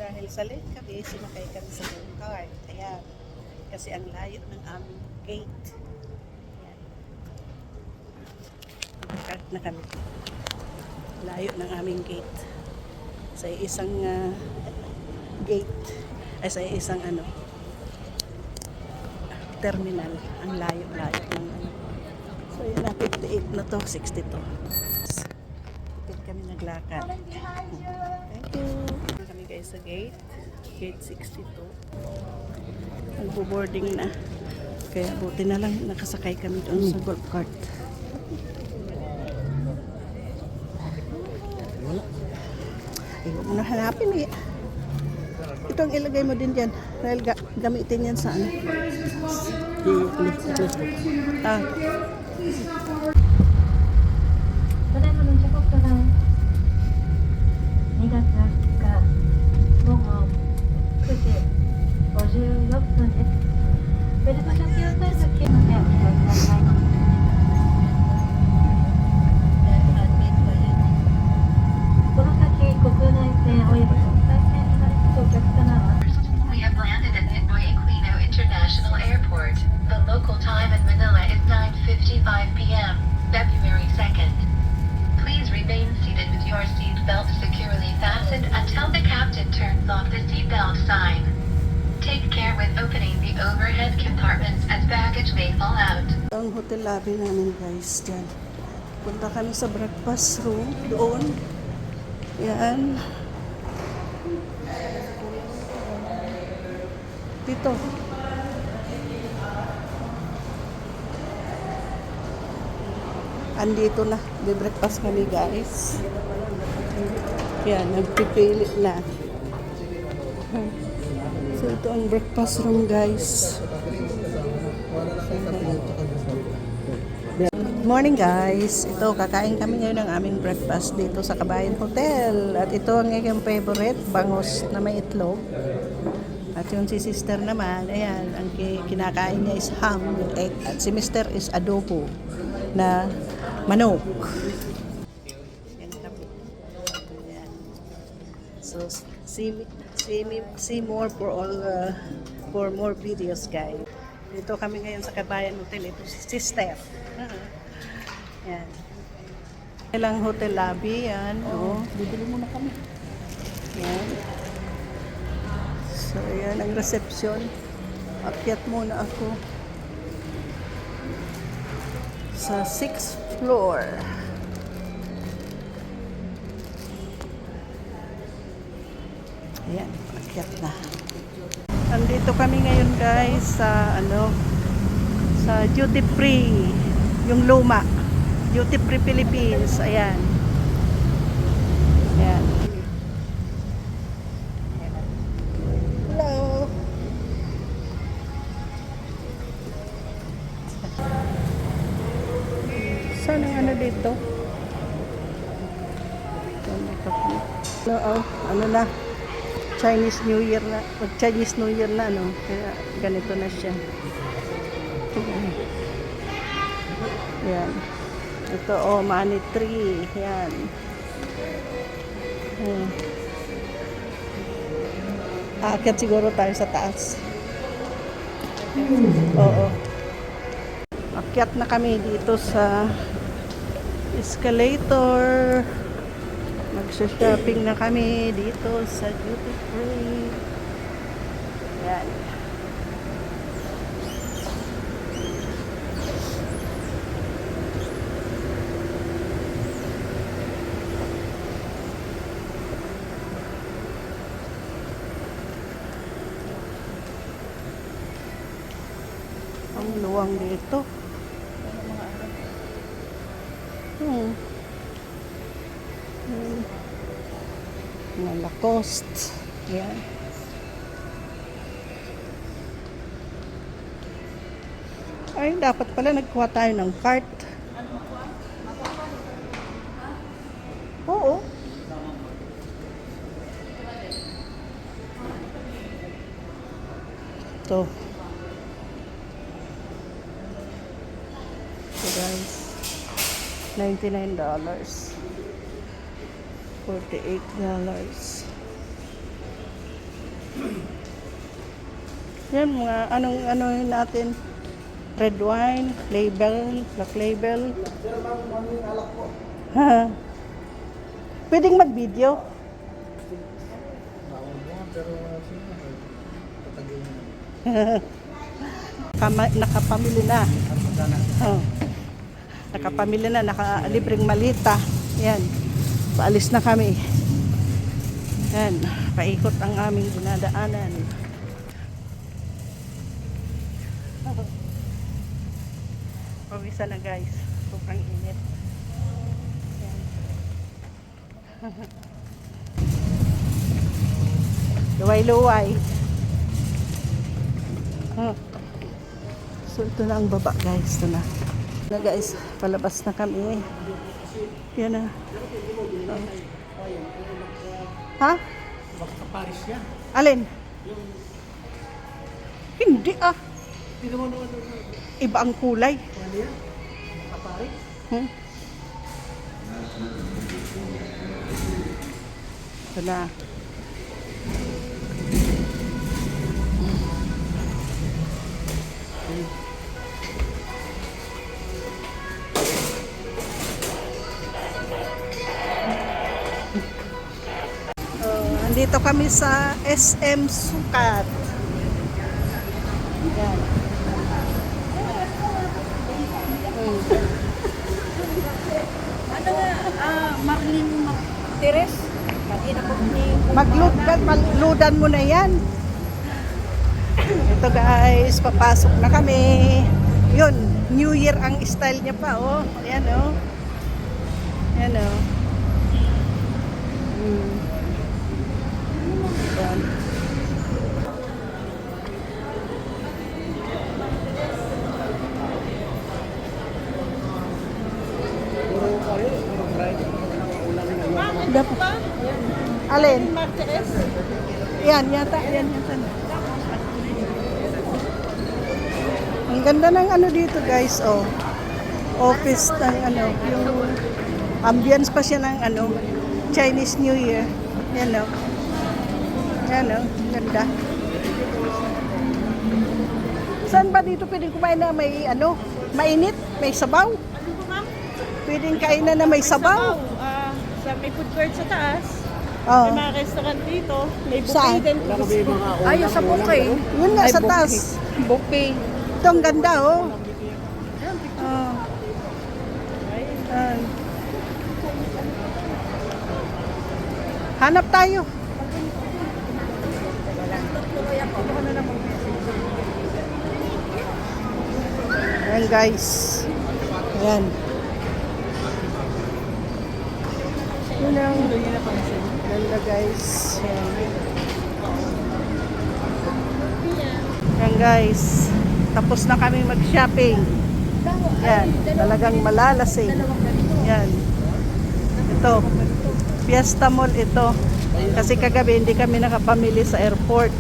Dahil sa late kami, sumakay kami sa go-kart. Ayan. Kasi ang layo ng aming gate. Ayan. Go-kart na kami. Layo ng aming gate. Sa isang gate. Ay sa isang terminal. Ang layo-layo ng So yun na, 58 na to, 62. Ito kami naglakad. Thank you. Kami guys sa gate. Gate 62. Nagbo-boarding na. Kaya buti na lang nakasakay kami doon sa golf cart. Ay, huwag mo na hanapin eh. Ito ang ilagay mo din dyan. Dahil gamitin yan sa ano. Ah. ただいまの時刻が2月2日午後9時56分です。ベルト着用対策のでお気をつけください。この先国内線および国際線に乗り継ぐお客様は We have landed at Ninoy Aquino International Airport. The local time in Manila is 9:55 p.m. February 2nd. Please remain seated with your seat belt securely fastened until the captain turns off the seat belt sign. Take care with opening the overhead compartments as baggage may fall out. Ang hotel lobby namin guys dyan. Punta kami sa breakfast room doon. Yan. Dito. Andito na. Be-breakfast kami guys. Yan. Nagpipili na. So ito ang breakfast room guys. Morning guys. Ito, kakain kami ngayon ng aming breakfast dito sa Kabayan Hotel. At ito ang aking favorite, bangus na may itlog. At yung si sister naman, ayan, ang kinakain niya is ham with egg. At si mister is adobo na manok. Yan kami. Ayan. So, see more for more videos guys. Dito kami ngayon sa Kabayan Hotel. Ito si sister. Yan. Ilang hotel lobby, yan. Oh, bibili muna kami. Yan. So, yan ang reception. Akyat muna ako sa 6th floor. Ayan, akyat na. Nandito kami ngayon guys sa sa duty free, yung luma. Duty free Philippines. Ayan. Ayan. Hello. Saan ang dito? Ano na? Chinese New Year na. Chinese New Year na kaya ganito na siya. Yan. Ito money tree. Yan. Aakyat siguro tayo sa taas. Oo. Akyat na kami dito sa escalator. Mag-shopping na kami dito sa duty free. Yan. Ang luwang dito. Mga Lacoste. Yan. Ay, dapat pala nagkuha tayo ng cart. Oo. Ito. So guys, $99. $48. Yan, mga ano yun natin. Red wine, label, black label. Ha. Pwedeng mag-video. Nakapamili na. Oh. Nakapamili na, nakalibreng malita. Yan. Paalis na kami. Yan. Paikot ang aming dinadaanan. Pawisa na guys. Sobrang init. Yan. Luway-luway. So ito na ang baba guys. Ito na. Na guys, palabas na kami. Yan na. Ha? Baka Paris yan. Alin? Hindi ah. Hindi naman naman Iba ang kulay. ano yan? Baka Paris. Hmm? Ito na. Andito kami sa SM Sukat. Yan. Marlene Teres. Magludan mo na yan. Ito guys, papasok na kami. Yun, New Year ang style niya pa, oh. Ayan, oh. Ayan, oh. Ayan. Dapat. Alin? Yan yata. Ang ganda ng ano dito guys, oh. Office ng ano, yung ambience pa siya ng ano, Chinese New Year. Yan oh. Yan oh, ganda. Saan ba dito pwedeng kumain na may ano, mainit, may sabaw? Pwedeng kainan na may sabaw. Sa may food court sa taas. Oh. May mga restaurant dito. May Saan? buffet din. Ay, sa buffet. Yun nga sa taas. Buffet. Ito ang ganda, oh. Oh. Ayan. Hanap tayo. Ayan guys. Ayan. Yun ang ganda guys. Ayan. Ayan guys. Tapos na kami mag-shopping. Yan. Talagang malalasing. Yan. Ito. Fiesta Mall ito. Kasi kagabi hindi kami nakapamili sa airport.